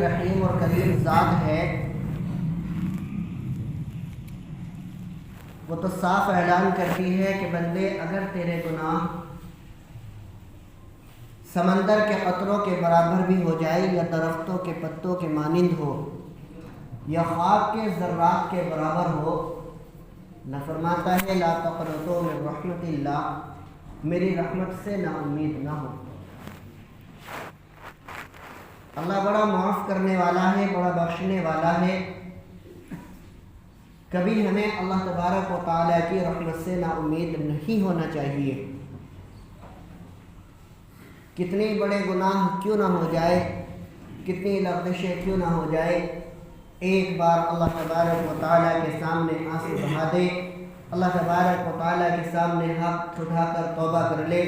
رحیم اور کریم ذات ہے، وہ تو صاف اعلان کرتی ہے کہ بندے اگر تیرے گناہ سمندر کے قطروں کے برابر بھی ہو جائے، یا درختوں کے پتوں کے مانند ہو، یا خاک کے ذرات کے برابر ہو، نہ فرماتا ہے لا تقنطوا من رحمت اللہ، میری رحمت سے نا امید نہ ہو۔ اللہ بڑا معاف کرنے والا ہے، بڑا بخشنے والا ہے۔ کبھی ہمیں اللہ تبارک و تعالیٰ کی رحمت سے نا امید نہیں ہونا چاہیے۔ کتنی بڑے گناہ کیوں نہ ہو جائے، کتنی لغزشیں کیوں نہ ہو جائے، ایک بار اللہ تبارک و تعالیٰ کے سامنے آنسو بہا دے، اللہ تبارک و تعالیٰ کے سامنے ہاتھ اٹھا کر توبہ کر لے۔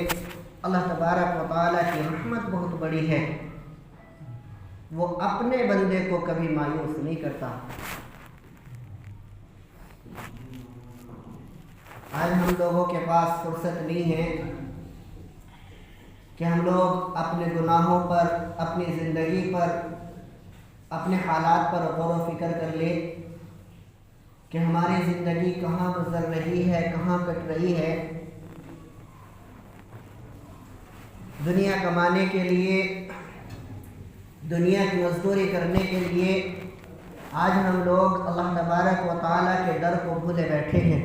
اللہ تبارک و تعالیٰ کی رحمت بہت بڑی ہے، وہ اپنے بندے کو کبھی مایوس نہیں کرتا۔ آج ہم لوگوں کے پاس فرصت نہیں ہے کہ ہم لوگ اپنے گناہوں پر، اپنی زندگی پر، اپنے حالات پر غور و فکر کر لیں کہ ہماری زندگی کہاں گزر رہی ہے، کہاں کٹ رہی ہے۔ دنیا کمانے کے لیے، دنیا کی مزدوری کرنے کے لیے آج ہم لوگ اللہ تبارک و تعالیٰ کے در کو بھولے بیٹھے ہیں۔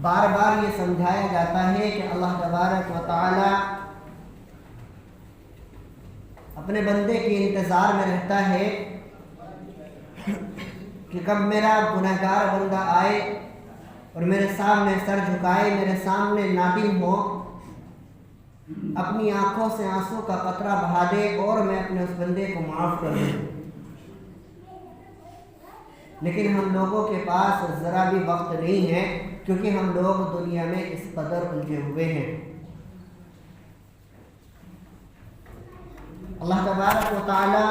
بار بار یہ سمجھایا جاتا ہے کہ اللہ تبارک و تعالیٰ اپنے بندے کے انتظار میں رہتا ہے کہ کب میرا گنہگار بندہ آئے اور میرے سامنے سر جھکائے، میرے سامنے نادم ہو، اپنی آنکھوں سے آنسو کا قطرہ بہا دے اور میں اپنے اس بندے کو معاف کر دوں۔ لیکن ہم لوگوں کے پاس ذرا بھی وقت نہیں ہے، کیونکہ ہم لوگ دنیا میں اس قدر الجھے ہوئے ہیں۔ اللہ تبارک و تعالیٰ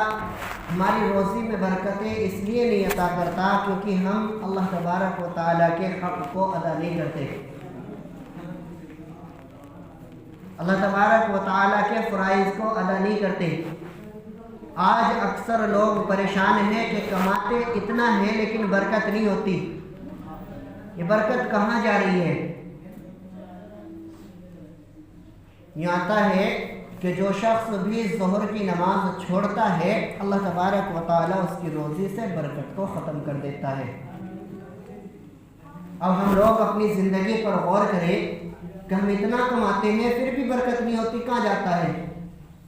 ہماری روزی میں برکتیں اس لیے نہیں عطا کرتا کیونکہ ہم اللہ تبارک و تعالیٰ کے حق کو ادا نہیں کرتے، اللہ تبارک و تعالیٰ کے فرائض کو ادا نہیں کرتے۔ آج اکثر لوگ پریشان ہیں کہ کماتے اتنا ہے لیکن برکت نہیں ہوتی۔ یہ برکت کہاں جا رہی ہے؟ یہ آتا ہے کہ جو شخص بھی ظہر کی نماز چھوڑتا ہے، اللہ تبارک و تعالیٰ اس کی روزی سے برکت کو ختم کر دیتا ہے۔ اب ہم لوگ اپنی زندگی پر غور کریں کہ ہم اتنا کماتے ہیں پھر بھی برکت نہیں ہوتی، کہاں جاتا ہے؟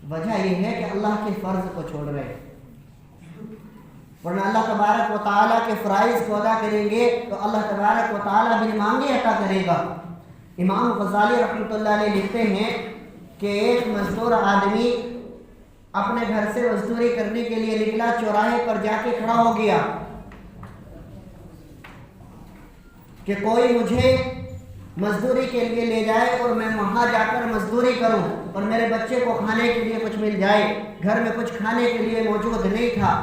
وجہ یہ ہے کہ اللہ کے فرض کو چھوڑ رہے ہیں، ورنہ اللہ تبارک و تعالیٰ کے فرائض کو ادا کریں گے تو اللہ تبارک و تعالیٰ بن مانگے عطا کرے گا۔ امام غزالی رحمۃ اللہ علیہ لکھتے ہیں کہ ایک مزدور آدمی اپنے گھر سے مزدوری کرنے کے لیے نکلا، چوراہے پر جا کے کھڑا ہو گیا کہ کوئی مجھے مزدوری کے لیے لے جائے اور میں وہاں جا کر مزدوری کروں اور میرے بچے کو کھانے کے لیے کچھ مل جائے۔ گھر میں کچھ کھانے کے لیے موجود نہیں تھا۔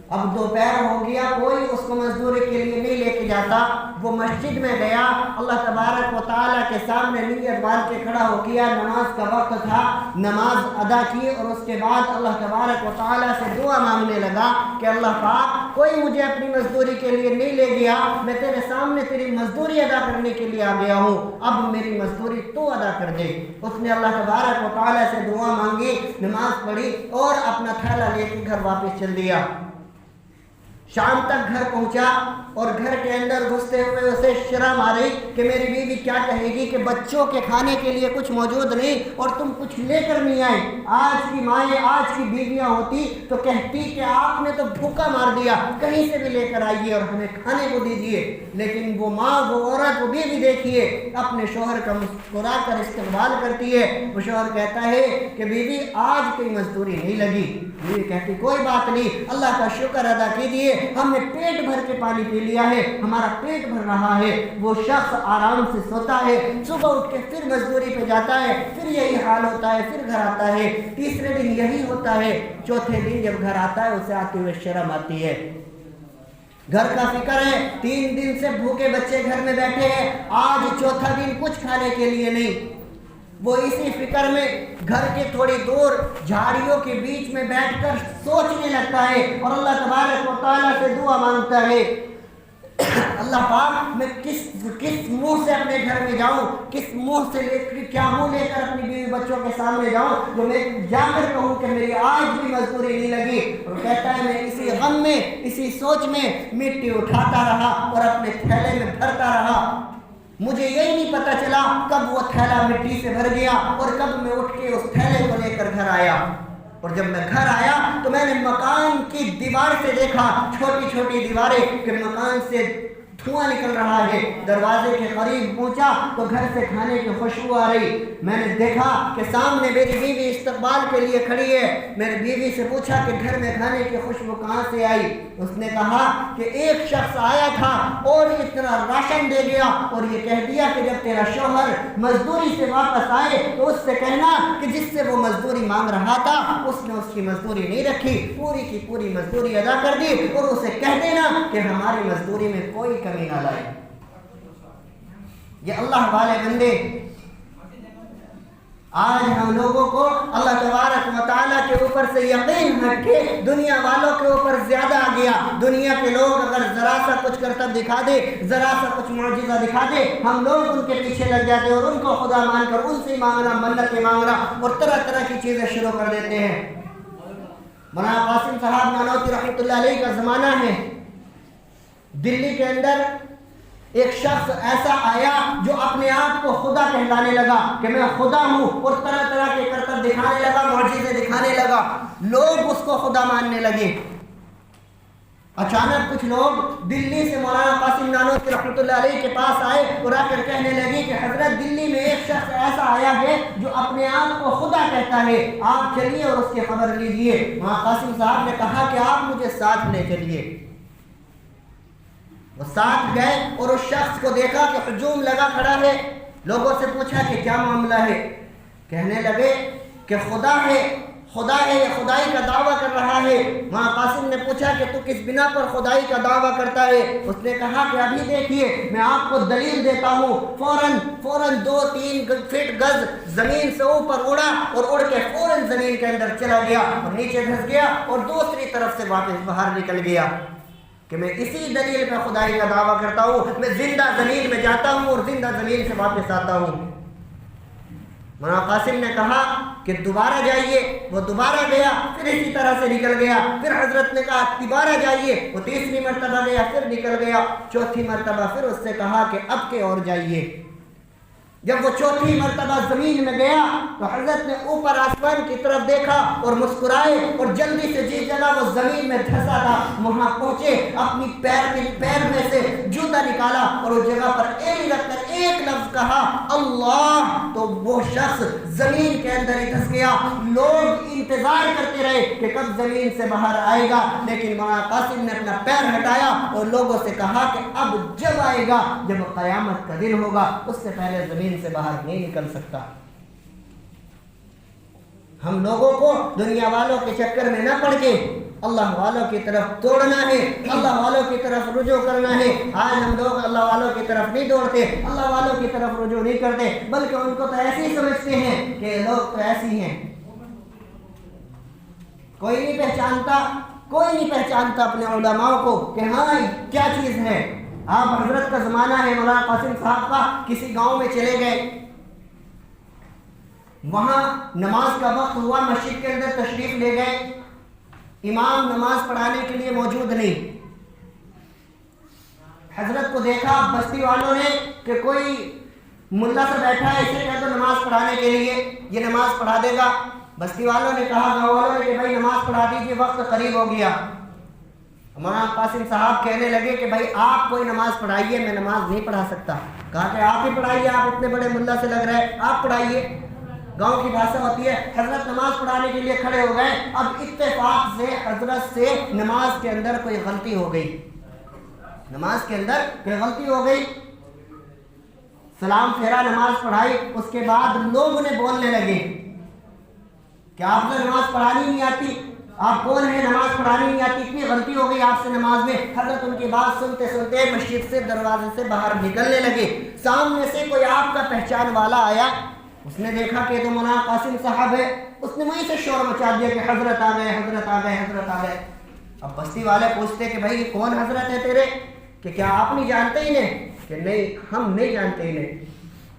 اب دوپہر ہو گیا، کوئی اس کو مزدوری کے لیے نہیں لے کے جاتا۔ وہ مسجد میں گیا، اللہ تبارک و تعالیٰ کے سامنے نیت باندھ کے کھڑا ہو گیا، نماز کا وقت تھا، نماز ادا کی اور اس کے بعد اللہ تبارک و تعالیٰ سے دعا مانگنے لگا کہ اللہ پاک کوئی مجھے اپنی مزدوری کے لیے نہیں لے گیا، میں تیرے سامنے تیری مزدوری ادا کرنے کے لیے آ گیا ہوں، اب میری مزدوری تو ادا کر دے۔ اس نے اللہ تبارک و تعالیٰ سے دعا مانگی، نماز پڑھی اور اپنا تھیلا لے کے گھر واپس چل دیا۔ شام تک گھر پہنچا اور گھر کے اندر گھستے ہوئے اسے شرم آ رہی کہ میری بیوی کیا کہے گی کہ بچوں کے کھانے کے لیے کچھ موجود نہیں اور تم کچھ لے کر نہیں آئے۔ آج کی مائیں، آج کی بیویاں ہوتی تو کہتی کہ آپ نے تو بھوکا مار دیا، کہیں سے بھی لے کر آئیے اور ہمیں کھانے کو دیجیے۔ لیکن وہ ماں، وہ عورت، وہ بیوی دیکھیے اپنے شوہر کا مسکرا کر استقبال کرتی ہے۔ وہ شوہر کہتا ہے کہ بیوی آج کوئی مزدوری نہیں لگی۔ بیوی کہتی کوئی بات نہیں، اللہ کا شکر ادا کیجیے، ہم نے پیٹ بھر کے پانی پی لیا ہے، ہمارا پیٹ بھر رہا ہے۔ وہ شخص آرام سے سوتا ہے، صبح اٹھ کے پھر مزدوری پہ جاتا ہے، پھر یہی حال ہوتا ہے، پھر گھر آتا ہے، تیسرے دن یہی ہوتا ہے، چوتھے دن جب گھر آتا ہے اسے آتے ہوئے شرم آتی ہے، گھر کا فکر ہے، 3 دن سے بھوکے بچے گھر میں بیٹھے ہیں، آج چوتھا دن کچھ کھانے کے لیے نہیں۔ وہ اسی فکر میں گھر کے تھوڑی دور جھاڑیوں کے بیچ میں بیٹھ کر سوچنے لگتا ہے اور اللہ تبارک و تعالیٰ سے دعا مانگتا ہے، اللہ پاک میں کس منہ سے اپنے گھر میں جاؤں، کس منہ سے کیا منہ لے کر اپنی بیوی بچوں کے سامنے جاؤں جو میں جا کر کہوں کہ میری آج بھی مزدوری نہیں لگی۔ اور کہتا ہے میں اسی غم میں، اسی سوچ میں مٹی اٹھاتا رہا اور اپنے تھیلے میں بھرتا رہا، مجھے یہی نہیں پتہ چلا کب وہ تھیلا مٹی سے بھر گیا اور کب میں اٹھ کے اس تھیلے کو لے کر گھر آیا۔ اور جب میں گھر آیا تو میں نے مکان کی دیوار سے دیکھا، چھوٹی چھوٹی دیواریں، کہ مکان سے دھواں نکل رہا ہے۔ دروازے کے قریب پہنچا تو گھر سے کھانے کی خوشبو آ رہی۔ میں نے دیکھا کہ سامنے میری بیوی استقبال کے لیے کھڑی ہے۔ میں نے بیوی سے پوچھا کہ گھر میں کھانے کی خوشبو کہاں سے آئی؟ اس نے کہا کہ ایک شخص آیا تھا اور اتنا راشن دے گیا اور یہ کہہ دیا کہ جب تیرا شوہر مزدوری سے واپس آئے تو اس سے کہنا کہ جس سے وہ مزدوری مانگ رہا تھا اس نے اس کی مزدوری نہیں رکھی، پوری کی پوری مزدوری ادا کر دی، اور اسے کہہ دینا کہ ہماری مزدوری میں کوئی کمی نہ لائے۔ یہ اللہ والے بندے، آج ہم لوگوں کو اللہ تبارک و تعالیٰ کے اوپر سے یقین ہٹ کے دنیا والوں کے اوپر زیادہ آ گیا۔ دنیا کے لوگ اگر ذرا سا کچھ کرتب دکھا دے، ذرا سا کچھ معجزہ دکھا دے، ہم لوگ ان کے پیچھے لگ جاتے اور ان کو خدا مان کر ان سے مانگنا، منتیں مانگنا اور طرح طرح کی چیزیں شروع کر دیتے ہیں۔ مولانا قاسم صاحب نانوتوی رحمۃ اللہ علیہ کا زمانہ ہے، دلی کے اندر ایک شخص ایسا آیا جو اپنے آپ کو خدا کہلانے لگا کہ میں خدا ہوں، اور طرح طرح کے کرتب دکھانے لگا، معجزے دکھانے لگا، لوگ اس کو خدا ماننے لگے۔ اچانک کچھ لوگ دلی سے مولانا قاسم نانوتوی رحمۃ اللہ علیہ کے پاس آئے اور آ کر کہنے لگے کہ حضرت دلی میں ایک شخص ایسا آیا ہے جو اپنے آپ کو خدا کہتا ہے، آپ چلیے اور اس کی خبر لیجئے۔ مولانا قاسم صاحب نے کہا کہ آپ مجھے ساتھ لے چلیے۔ وہ ساتھ گئے اور اس شخص کو دیکھا کہ ہجوم لگا کھڑا ہے۔ لوگوں سے پوچھا کہ کیا معاملہ ہے؟ کہنے لگے کہ خدا ہے، خدا ہے، یہ خدائی کا دعویٰ کر رہا ہے۔ وہاں قاسم نے پوچھا کہ تو کس بنا پر خدائی کا دعویٰ کرتا ہے؟ اس نے کہا کہ ابھی دیکھیے میں آپ کو دلیل دیتا ہوں۔ فوراً 2-3 فٹ گز زمین سے اوپر اڑا اور اڑ کے فوراً زمین کے اندر چلا گیا اور نیچے دھس گیا اور دوسری طرف سے واپس باہر نکل گیا کہ میں اسی دلیل پہ خدائی کا دعویٰ کرتا ہوں، میں زندہ زمین میں جاتا ہوں اور زندہ زمین سے واپس آتا ہوں۔ مولانا قاسم نے کہا کہ دوبارہ جائیے، وہ دوبارہ گیا، پھر اسی طرح سے نکل گیا۔ پھر حضرت نے کہا دوبارہ جائیے، وہ تیسری مرتبہ گیا، پھر نکل گیا۔ چوتھی مرتبہ پھر اس سے کہا کہ اب کے اور جائیے۔ جب وہ چوتھی مرتبہ زمین میں گیا تو حضرت نے اوپر آسمان کی طرف دیکھا اور مسکرائے اور جلدی سے جس جگہ وہ زمین میں دھسا تھا وہاں پہنچے، اپنی پیر میں سے جوتا نکالا اور اس جگہ پر ایک رکھ کر ایک لفظ کہا اللہ، تو وہ شخص زمین کے اندر ہی دھس گیا۔ لوگ انتظار کرتے رہے کہ کب زمین سے باہر آئے گا، لیکن مولانا قاسم نے اپنا پیر ہٹایا اور لوگوں سے کہا کہ اب جب آئے گا جب قیامت کا دن ہوگا، اس سے پہلے زمین سے باہر نہیں نکل سکتا۔ ہم لوگوں کو دنیا والوں کے چکر میں نہ پڑ کے اللہ والوں کی طرف دوڑنا ہے، اللہ والوں کی طرف رجوع کرنا ہے۔ آج ہم لوگ اللہ والوں کی طرف نہیں دوڑتے، اللہ والوں کی طرف رجوع نہیں کرتے، بلکہ ان کو تو ایسے ہی سمجھتے ہیں کہ لوگ تو ایسی ہیں۔ کوئی نہیں پہچانتا اپنے علماء کو کہ ہاں کیا چیز ہے۔ آپ حضرت کا زمانہ ہے، مولانا قاسم صاحب کا، کسی گاؤں میں چلے گئے، وہاں نماز کا وقت ہوا، مسجد کے اندر تشریف لے گئے، امام نماز پڑھانے کے لیے موجود نہیں۔ حضرت کو دیکھا بستی والوں نے کہ کوئی ملا سے بیٹھا ہے، اسے کہہ دو نماز پڑھانے کے لیے، یہ نماز پڑھا دے گا۔ بستی والوں نے کہا، گاؤں والوں نے کہ بھائی نماز پڑھا دیجیے، وقت قریب ہو گیا۔ مولانا قاسم صاحب کہنے لگے کہ بھائی آپ کوئی نماز پڑھائیے، میں نماز نہیں پڑھا سکتا۔ کہا کہ آپ ہی پڑھائیے، آپ اتنے بڑے ملا سے لگ رہے ہیں، آپ پڑھائیے۔ گاؤں کی بھاشا ہوتی ہے۔ حضرت نماز پڑھانے کے لیے کھڑے ہو گئے۔ اب اتفاق سے حضرت سے نماز کے اندر کوئی غلطی ہو گئی، سلام پھیرا، نماز پڑھائی، اس کے بعد لوگ انہیں بولنے لگے کہ آپ کو نماز پڑھانی نہیں آتی، آپ کون ہیں، نماز پڑھانی نہیں آتی، اتنی غلطی ہو گئی آپ سے نماز میں۔ حضرت ان کی بات سنتے سنتے مسجد سے دروازے سے باہر نکلنے لگے۔ سامنے سے کوئی آپ کا پہچان والا آیا، اس نے دیکھا کہ تو مولانا قاسم صاحب ہے، اس نے وہیں سے شور مچا دیا کہ حضرت آ گئے، حضرت آ گئے، حضرت آ گئے۔ اب بستی والے پوچھتے کہ بھائی کون حضرت ہے تیرے، کہ کیا آپ نہیں جانتے انہیں؟ کہ نہیں، ہم نہیں جانتے انہیں۔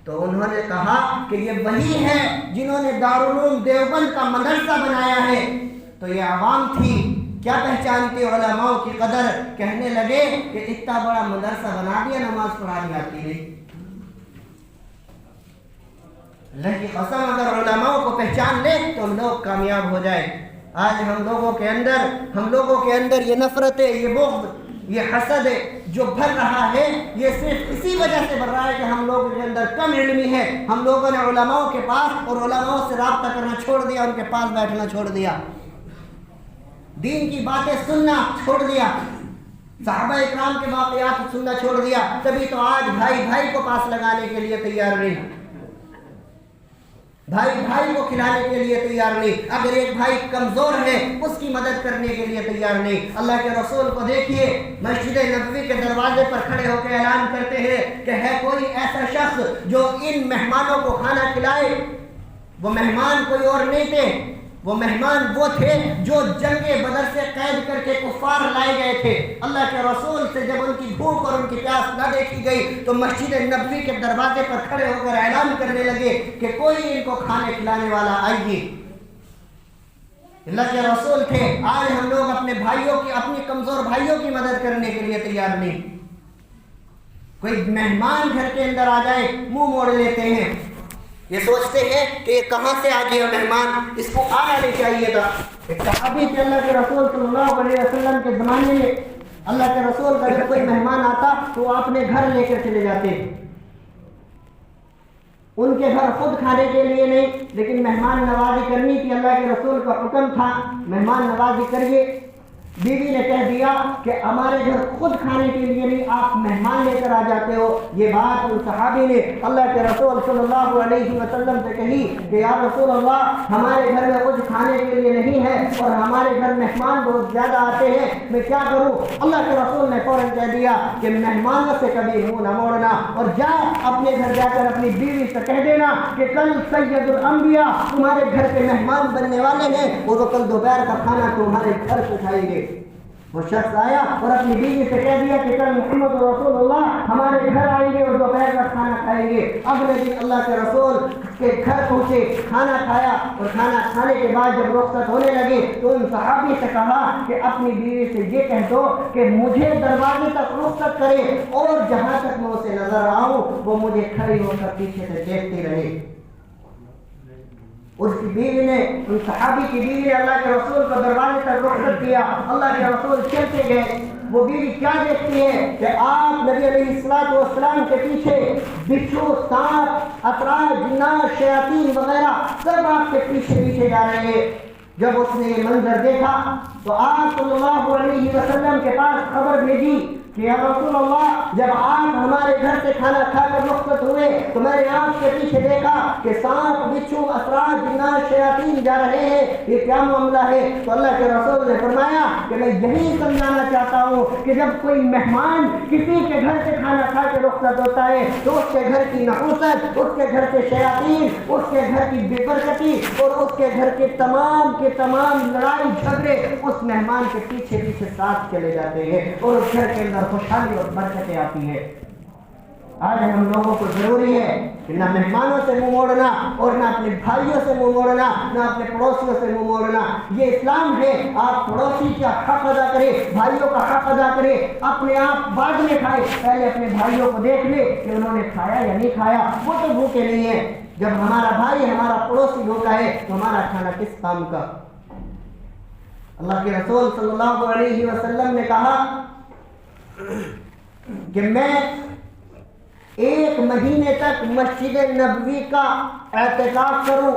تو انہوں نے کہا کہ یہ وہی ہے جنہوں نے دارالعلوم دیوبند کا مدرسہ بنایا ہے۔ تو یہ عوام تھی، کیا پہچانتی علماء کی قدر، کہنے لگے کہ اتنا بڑا مدرسہ بنا دیا، نماز پڑھانی آتی نہیں۔ اللہ کی قسم اگر علماء کو پہچان لے تو ہم لوگ کامیاب ہو جائے۔ آج ہم لوگوں کے اندر یہ نفرت ہے، یہ بغض، یہ حسد ہے جو بھر رہا ہے، یہ صرف اسی وجہ سے بھر رہا ہے کہ ہم لوگوں کے اندر کم علمی ہے۔ ہم لوگوں نے علماء کے پاس اور علماء سے رابطہ کرنا چھوڑ دیا، ان کے پاس بیٹھنا چھوڑ دیا، دین کی باتیں سننا چھوڑ دیا، صحابہ اکرام کے واقعات سننا چھوڑ دیا۔ تبھی تو آج بھائی بھائی کو پاس لگانے کے لیے تیار نہیں، بھائی بھائی کو کھلانے کے لیے تیار نہیں، اگر ایک بھائی کمزور ہے اس کی مدد کرنے کے لیے تیار نہیں۔ اللہ کے رسول کو دیکھیے، مسجد نبوی کے دروازے پر کھڑے ہو کے اعلان کرتے ہیں کہ ہے کوئی ایسا شخص جو ان مہمانوں کو کھانا کھلائے۔ وہ مہمان کوئی اور نہیں تھے، وہ مہمان وہ تھے جو جنگ بدر سے قید کر کے کفار لائے گئے تھے۔ اللہ کے رسول سے جب ان کی بھوک اور ان کی پیاس نہ دیکھی گئی تو مسجد نبوی کے دروازے پر کھڑے ہو کر اعلان کرنے لگے کہ کوئی ان کو کھانے کھلانے والا آئیے۔ اللہ کے رسول تھے۔ آج ہم لوگ اپنے بھائیوں کی، اپنی کمزور بھائیوں کی مدد کرنے کے لیے تیار نہیں۔ کوئی مہمان گھر کے اندر آ جائے منہ موڑ لیتے ہیں، یہ سوچتے ہیں کہ یہ کہاں سے آ گیا مہمان، اس کو آنا نہیں چاہیے تھا۔ ایک صحابی تھے اللہ کے رسول صلی اللہ علیہ وسلم کے زمانے میں، اللہ کے رسول کا جب کوئی مہمان آتا تو وہ اپنے گھر لے کر چلے جاتے، ان کے گھر خود کھانے کے لیے نہیں، لیکن مہمان نوازی کرنی تھی، اللہ کے رسول کا حکم تھا مہمان نوازی کریے۔ بیوی نے کہہ دیا کہ ہمارے گھر خود کھانے کے لیے نہیں، آپ مہمان لے کر آ جاتے ہو۔ یہ بات ان صحابی نے اللہ کے رسول صلی اللہ علیہ وسلم سے کہی کہ یا رسول اللہ، ہمارے گھر میں کچھ کھانے کے لیے نہیں ہے اور ہمارے گھر مہمان بہت زیادہ آتے ہیں، میں کیا کروں؟ اللہ کے رسول نے فوراً کہہ دیا کہ مہمانوں سے کبھی منہ نہ موڑنا، اور جا اپنے گھر جا کر اپنی بیوی سے کہہ دینا کہ کل سید الانبیاء تمہارے گھر کے مہمان بننے والے ہیں، اور وہ کل دوپہر کا کھانا تمہارے گھر سے کھائیں گے۔ وہ شخص آیا اور اپنی بیوی سے کہہ دیا کہ کل محمد رسول اللہ ہمارے گھر آئیں گے اور دوپہر کا کھانا کھائیں گے۔ اگلے دن اللہ کے رسول کے گھر پہنچے، کھانا کھایا، اور کھانا کھانے کے بعد جب رخصت ہونے لگے تو ان صحابی سے کہا کہ اپنی بیوی سے یہ کہہ دو کہ مجھے دروازے تک رخصت کرے، اور جہاں تک میں اسے نظر آؤں وہ مجھے کھڑی ہو کر پیچھے سے دیکھتی رہے۔ اس کی بیوی نے، ان صحابی کی بیوی نے اللہ کے رسول کو دروازے تک رخصت کیا، اللہ کے رسول چلتے گئے۔ وہ بیوی کیا دیکھتی ہے کہ آپ نبی علیہ الصلوۃ والسلام کے پیچھے بچھو، سانپ، اطراج، جنات، شیاطین وغیرہ سب آپ کے پیچھے پیچھے جا رہے ہیں۔ جب اس نے یہ منظر دیکھا تو آپ صلی اللہ علیہ وسلم کے پاس خبر بھیجی کہ یا رسول اللہ، جب آپ ہمارے گھر سے کھانا کھا کر رخصت ہوئے تو میں نے آپ کے پیچھے دیکھا کہ سانپ، بچھو، اطراج، جنات، شیاطین جا رہے ہیں، یہ کیا معاملہ ہے؟ تو اللہ کے رسول نے فرمایا کہ میں یہی سمجھانا چاہتا ہوں کہ جب کوئی مہمان کسی کے گھر سے کھانا کھا کے رخصت ہوتا ہے تو اس کے گھر کی نحوست، اس کے گھر سے شیاطین، اس کے گھر کی بے برکتی اور اس کے گھر کے تمام لڑائی جھگڑے اس مہمان کے پیچھے پیچھے ساتھ چلے جاتے ہیں، اور اس گھر کے اندر خوشحالی اور برکتیں آتی ہیں۔ آج ہم لوگوں کو ضروری ہے کہ نہ مہمانوں سے منہ موڑنا اور نہ اپنے بھائیوں سے منہ موڑنا، نہ اپنے پڑوسیوں سے منہ موڑنا۔ یہ اسلام ہے، آپ پڑوسی کا حق ادا کریں، بھائیوں کا حق ادا کریں، اپنے آپ بعد میں کھائے، پہلے اپنے بھائیوں کو دیکھ لے کہ انہوں نے کھایا یا نہیں کھایا، وہ تو بھوکے نہیں ہیں۔ جب ہمارا بھائی، ہمارا پڑوسی بھوکا ہے تو ہمارا کھانا کس کام کا؟ اللہ کے رسول صلی اللہ علیہ وسلم نے کہا کہ میں 1 مہینے تک مسجد نبوی کا اعتکاف کروں